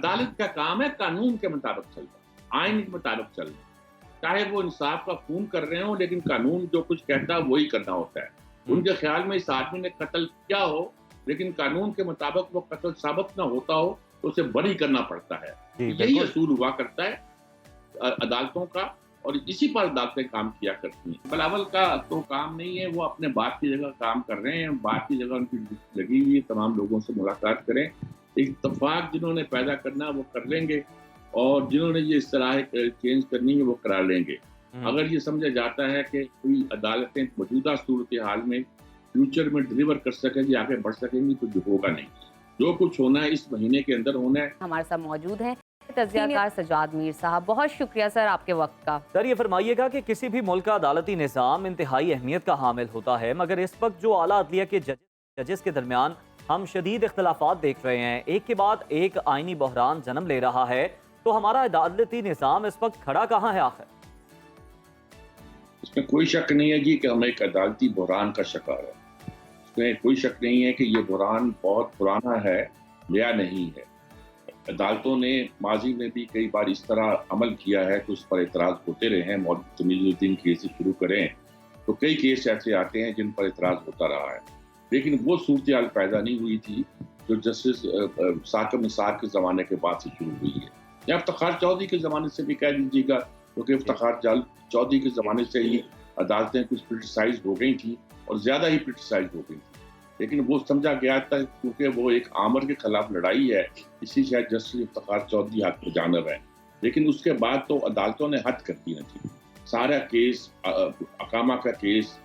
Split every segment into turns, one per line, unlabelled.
अदालत का काम है कानून के मुताबिक चलना, आइन के मुताबिक चलना, चाहे वो इंसाफ का खून कर रहे हो, लेकिन कानून जो कुछ कहता है वही करना होता है। उनके ख्याल में इस आदमी ने कत्ल किया हो, लेकिन कानून के मुताबिक वो कत्ल साबित ना होता हो तो उसे बरी करना पड़ता है। यही असूल हुआ करता है अदालतों का, और इसी पर अदालतें काम किया करती हैं। बिलावल का तो काम नहीं है, वो अपने बाप की जगह काम कर रहे हैं, बाप की जगह उनकी लगी हुई है, तमाम लोगों से मुलाकात करें, इत्तेफाक जिन्होंने पैदा करना वो कर लेंगे, और जिन्होंने ये इस तरह चेंज करनी है वो करा लेंगे। अगर ये समझा जाता है कि कोई अदालतें मौजूदा सूरत हाल में फ्यूचर में डिलीवर कर सकेंगी, आगे बढ़ सकेंगी, तो जो होगा नहीं। जो कुछ होना है इस महीने के अंदर होना है।
हमारे साथ मौजूद हैं तज़कियाकार सज्जाद मीर साहब, बहुत शुक्रिया सर आपके वक्त का।
सर ये फरमाइएगा कि किसी भी मुल्क का अदालती निज़ाम इंतहाई अहमियत का हामिल होता है, मगर इस वक्त जो आला अदलिया के जजेस के दरमियान हम शदीद इख्तलाफात देख रहे हैं, एक के बाद एक आइनी बहरान जन्म ले रहा है, तो हमारा अदालती निज़ाम इस वक्त खड़ा कहाँ है आखिर?
इसमें कोई शक नहीं है जी कि हम एक अदालती बहरान का शिकार है। इसमें कोई शक नहीं है कि ये बहरान बहुत पुराना है, नया नहीं है। अदालतों ने माजी में भी कई बार इस तरह अमल किया है कि उस पर एतराज़ होते रहे हैं। मौलवी तमीज़ुद्दीन केस से शुरू करें तो कई केस ऐसे आते हैं जिन पर एतराज़ होता रहा है, लेकिन वो सूरत हाल पैदा नहीं हुई थी जो जस्टिस साकिब निसार के ज़माने के बाद से शुरू हुई है, या इफ्तिखार चौधरी के ज़माने से भी कह दीजिएगा, क्योंकि इफ्तिखार चौधरी के ज़माने से ही अदालतें कुछ क्रिटिसाइज हो गई थी, और ज़्यादा ही क्रिटिसाइज हो गई थी, लेकिन वो समझा गया था क्योंकि वो एक आमर के खिलाफ लड़ाई है, इसी शायद जस्टिस इफ्तिखार चौधरी हक में जानब है। लेकिन उसके बाद तो अदालतों ने हद कर दी ना थी। सारा केस, अकामा का केस,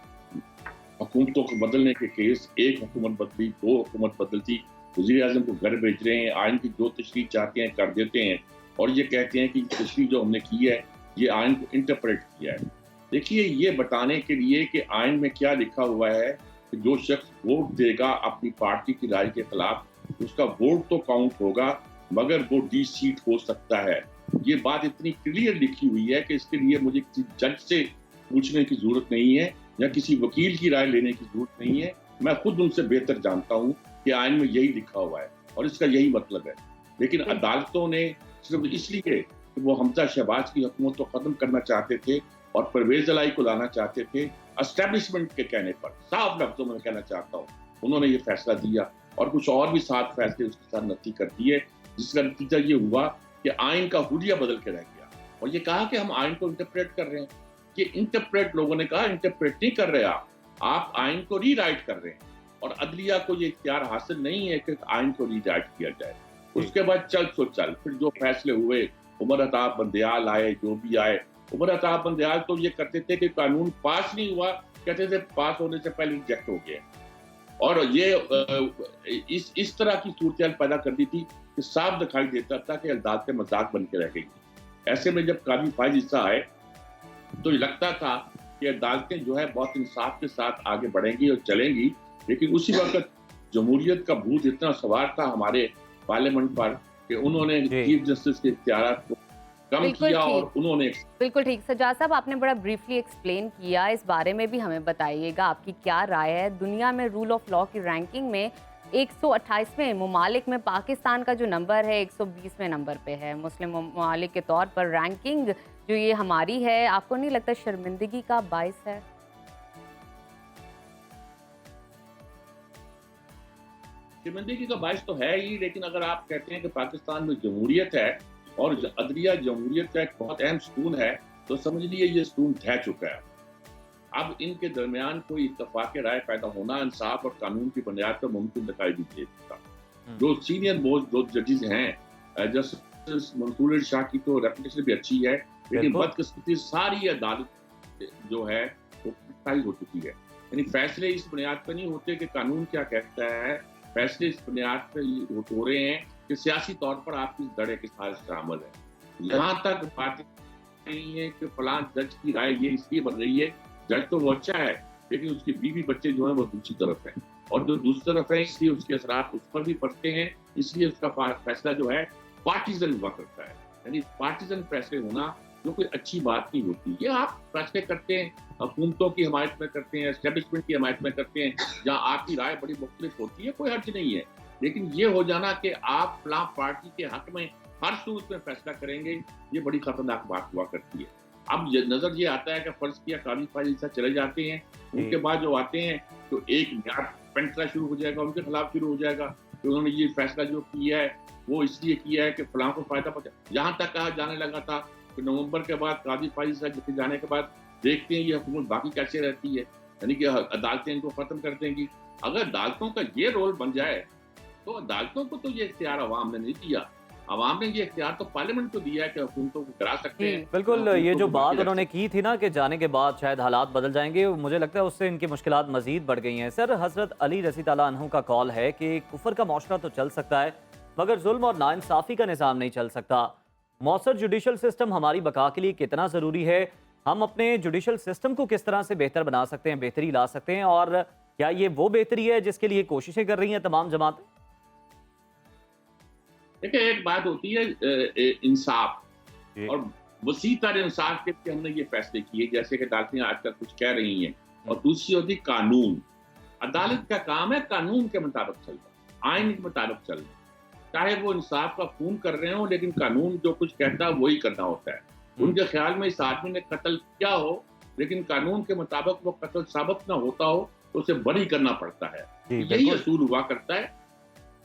हुकूमतों को बदलने के केस, एक हुकूमत बदली, दो हुकूमत बदलती, वज़ीर आज़म को घर भेज रहे हैं, आइन की जो तशरीह चाहते हैं कर देते हैं, और ये कहते हैं कि तशरीह जो हमने की है ये आइन को इंटरप्रेट किया है। देखिए, ये बताने के लिए कि आइन में क्या लिखा हुआ है कि जो शख्स वोट देगा अपनी पार्टी की राय के खिलाफ, उसका वोट तो काउंट होगा, मगर वो डिसीट हो सकता है। ये बात इतनी क्लियर लिखी हुई है कि इसके लिए मुझे किसी जज से पूछने की जरूरत नहीं है या किसी वकील की राय लेने की जरूरत नहीं है। मैं खुद उनसे बेहतर जानता हूँ कि आइन में यही लिखा हुआ है और इसका यही मतलब है। लेकिन अदालतों ने सिर्फ इसलिए कि वो हमजा शहबाज की हुकूमत को खत्म करना चाहते थे और परवेज अलाई को लाना चाहते थे, एस्टेब्लिशमेंट के कहने पर, साफ लफ्जों में कहना चाहता हूँ, उन्होंने ये फैसला दिया, और कुछ और भी 7 फैसले उसके साथ नती कर दिए, जिसका नतीजा ये हुआ कि आइन का हुलिया बदल के रह गया, और ये कहा कि हम आइन को इंटरप्रेट कर रहे हैं। ये इंटरप्रेट, लोगों ने कहा इंटरप्रेट नहीं कर रहे आप आइन को रीराइट कर रहे हैं, और अदलिया को ये इख्तियार हासिल नहीं है कि आइन को रीराइट किया जाए। उसके बाद चल फिर जो फैसले हुए, उमर अताब बंदयाल आए, जो भी आए, उमर अताब बंदयाल तो ये करते थे कि कानून पास नहीं हुआ, कहते थे पास होने से पहले रिजेक्ट हो गया, और ये इस तरह की सूरत पैदा कर दी थी कि साफ दिखाई देता था कि अदालतें मजाक बन के रह गई। ऐसे में जब काजी फाइज हिस्सा आए तो ये लगता था कि अदालतें जो है बहुत इंसाफ के साथ आगे बढ़ेंगी और चलेंगी, लेकिन उसी वक्त जमहूरियत का भूत इतना सवार था हमारे पार्लियामेंट पर कि उन्होंने चीफ जस्टिस के इख्तियारात को कम किया, और उन्होंने
बिल्कुल ठीक। सज्जाद साहब, आपने बड़ा ब्रीफली एक्सप्लेन किया, इस बारे में भी हमें बताइएगा आपकी क्या राय है। दुनिया में रूल ऑफ लॉ की रैंकिंग में 128वें ममालिक में पाकिस्तान का जो नंबर है 120वें नंबर पे है। मुस्लिम ममालिक के तौर पर रैंकिंग जो ये हमारी है, आपको नहीं लगता शर्मिंदगी का बाइस है?
शर्मिंदगी का बाइस तो है ही, लेकिन अगर आप कहते हैं कि पाकिस्तान में जमहूरियत है और अदलिया जमहूरियत का एक बहुत अहम सुतून है, तो समझ लीजिए ये सुतून ढह चुका है। अब इनके दरमियान कोई इत्तेफाक राय पैदा होना इंसाफ और कानून की बुनियाद पर मुमकिन दिखाई नहीं देता। जो सीनियर मोस्ट जो जजेस हैं, जस्टिस मंसूर शाह की तो रेपुटेशन भी अच्छी है, लेकिन बदकिस्मती सारी अदालत जो है वो क्रिटिसाइज हो चुकी है। यानी फैसले इस बुनियाद पर नहीं होते कि कानून क्या कहता है, फैसले इस बुनियाद पर हो रहे हैं कि सियासी तौर पर आपकी दड़े के साथ शामिल है। यहाँ तक बात नहीं है कि फलां जज की राय ये इसलिए बन रही है, जज तो वो अच्छा है, लेकिन उसकी बीवी बच्चे जो है वो दूसरी तरफ है, और जो दूसरी तरफ है इसलिए उसके असरात उस पर भी पड़ते हैं, इसलिए उसका फैसला जो है पार्टीजन हुआ करता है। यानी पार्टीजन फैसले होना जो कोई अच्छी बात नहीं होती। ये आप फैसले करते हैं, हुकूमतों की हिमायत में करते हैं, एस्टेब्लिशमेंट की हिमायत में करते हैं, जहाँ आपकी राय बड़ी मुख्तलिफ होती है, कोई हर्ज नहीं है, लेकिन ये हो जाना कि आप फलां पार्टी के हक में हर सूरत में फैसला करेंगे, ये बड़ी खतरनाक बात हुआ करती है। अब नजर ये आता है कि फर्ज किया काजी फाजिल साहब चले जाते हैं, उनके बाद जो आते हैं तो एक नया फैसला शुरू हो जाएगा, उनके खिलाफ शुरू हो जाएगा कि उन्होंने ये फैसला जो किया है वो इसलिए किया है कि फलां को फायदा पहुंचा। जहां तक कहा जाने लगा था कि नवंबर के बाद काजी फाजिल साहब के जाने के बाद देखते हैं ये हुकूमत बाकी कैसे रहती है, यानी कि अदालतें इनको खत्म कर देंगी। अगर अदालतों का ये रोल बन जाए तो अदालतों को तो ये इख्तियार अवाम ने नहीं दिया, अवाम ने ये इख्तियार तो पार्लियामेंट को दिया है कि हुकूमतों को करा सकते हैं।
बिल्कुल, ये जो बात उन्होंने की थी ना कि जाने के बाद शायद हालात बदल जाएंगे, मुझे लगता है उससे इनकी मुश्किलात मजीद बढ़ गई हैं। सर, हजरत अली रज़ी ताला अन्हु का कॉल है कि कुफर का मुआशरा तो चल सकता है मगर जुल्म और नाइंसाफ़ी का निज़ाम नहीं चल सकता। मौसर जुडिशल सिस्टम हमारी बका के लिए कितना ज़रूरी है, हम अपने जुडिशल सिस्टम को किस तरह से बेहतर बना सकते हैं, बेहतरी ला सकते हैं, और क्या ये वो बेहतरी है जिसके लिए कोशिशें कर रही हैं तमाम जमातें?
देखिए, एक बात होती है इंसाफ और वसी तर इंसाफ के लिए हमने ये फैसले किए जैसे कि अदालतें आजकल कुछ कह रही हैं, और दूसरी होती कानून। अदालत का काम है कानून के मुताबिक चलना, आइन के मुताबिक चलना, चाहे वो इंसाफ का खून कर रहे हो लेकिन कानून जो कुछ कहता है वही करना होता है। उनके ख्याल में इस आदमी ने कत्ल किया हो लेकिन कानून के मुताबिक वो कत्ल साबित ना होता हो तो उसे बरी करना पड़ता है। यही असूल हुआ करता है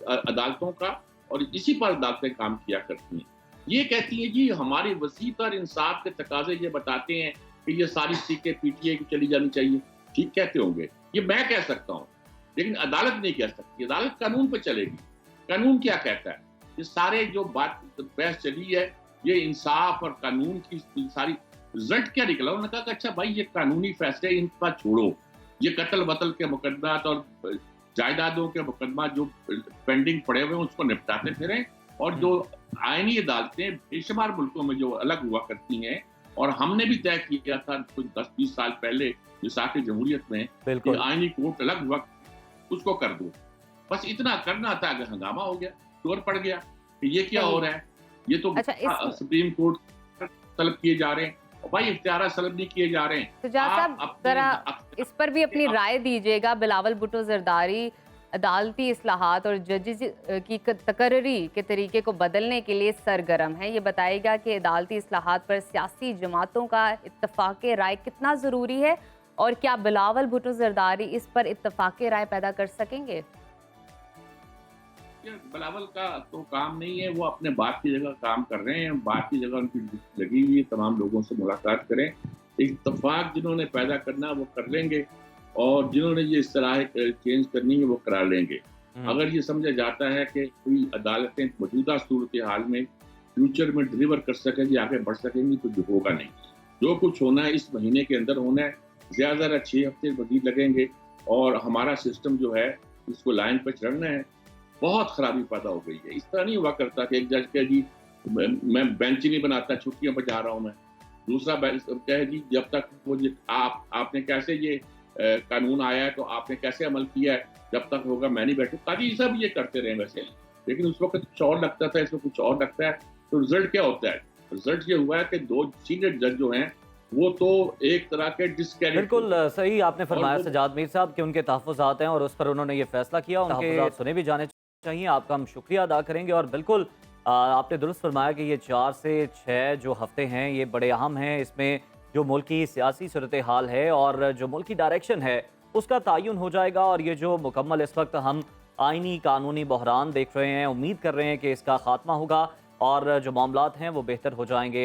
अदालतों का, और इसी पर अदालतें काम किया करती हैं। ये कहती हैं जी हमारी वसीत और इंसाफ के तकाजे ये बताते हैं कि ये सारी सीटें पीटीए की चली जानी चाहिए। ठीक कहते होंगे, ये मैं कह सकता हूँ लेकिन अदालत नहीं कह सकती। अदालत कानून पर चलेगी। कानून क्या कहता है? ये सारे जो बात बहस चली है ये इंसाफ और कानून की सारी रिजल्ट क्या निकला? उन्होंने कहा कि अच्छा भाई ये कानूनी फैसले इनका छोड़ो, ये कत्ल वतल के मुकदमात और जायदादों के मुकदमा जो पेंडिंग पड़े हुए हैं उसको निपटाते फिरें, और जो आईनी अदालतें बेशुमार मुल्कों में जो अलग हुआ करती हैं, और हमने भी तय किया था कुछ 10-20 साल पहले विसाख जमहूरियत में कि आईनी कोर्ट अलग हुआ, उसको कर दो। बस इतना करना था, अगर हंगामा हो गया, शोर पड़ गया कि ये क्या हो रहा है, ये तो सुप्रीम कोर्ट तलब किए जा रहे हैं, भाई इख्तियार सलब नहीं किए जा रहे हैं।
तो साहब जरा इस पर भी अपनी राय दीजिएगा। बिलावल भुट्टो जरदारी अदालती इस्लाहात और जजेस की तकर्री के तरीके को बदलने के लिए सरगर्म है। ये बताएगा कि अदालती इस्लाहात पर सियासी जमातों का इत्तफाक राय कितना ज़रूरी है, और क्या बिलावल भुट्टो जरदारी इस पर इत्तफाक राय पैदा कर सकेंगे?
बिलावल का तो काम नहीं है, वो अपने बात की जगह काम कर रहे हैं, बात की जगह उनकी लगी हुई है, तमाम लोगों से मुलाकात करें, इत्तफाक जिन्होंने पैदा करना वो कर लेंगे, और जिन्होंने ये इस्तिलाह चेंज करनी है वो करा लेंगे। अगर ये समझा जाता है कि कोई अदालतें मौजूदा सूरत हाल में फ्यूचर में डिलीवर कर सकेंगी, आगे बढ़ सकेंगी, तो जो होगा नहीं। जो कुछ होना है इस महीने के अंदर होना है, ज़्यादा 6 हफ्ते मजीद लगेंगे, और हमारा सिस्टम जो है इसको लाइन पर चढ़ना है। बहुत खराबी पैदा हो गई है। इस तरह नहीं हुआ करता कि एक जज कहे जी मैं बेंच नहीं बनाता, छुट्टियां बजा रहा हूं मैं, दूसरा कहे जी जब तक वो आपने कैसे ये कानून आया है तो आपने कैसे अमल किया है, जब तक होगा मैं नहीं बैठू। ताकि ये सब ये करते रहे वैसे, लेकिन उस वक्त कुछ और लगता था, इसमें कुछ और लगता है। तो रिजल्ट क्या होता है? रिजल्ट ये हुआ है कि 2 सीनियर जज जो हैं वो तो एक तरह के डिस्क्रेडिट।
बिल्कुल सही आपने फरमाया सजाद मीर साहब कि उनके तहफ़्फ़ुज़ात हैं और उस पर उन्होंने ये फैसला किया, उनके सुने भी जाने चाहिए। आपका हम शुक्रिया अदा करेंगे। और बिल्कुल आपने दुरुस्त फरमाया कि ये 4 से 6 जो हफ्ते हैं ये बड़े अहम हैं। इसमें जो मुल्क की सियासी सूरत हाल है और जो मुल्क की डायरेक्शन है उसका तयन हो जाएगा, और ये जो मुकम्मल इस वक्त हम आइनी कानूनी बहरान देख रहे हैं, उम्मीद कर रहे हैं कि इसका खात्मा होगा और जो मामलात हैं वो बेहतर हो जाएंगे।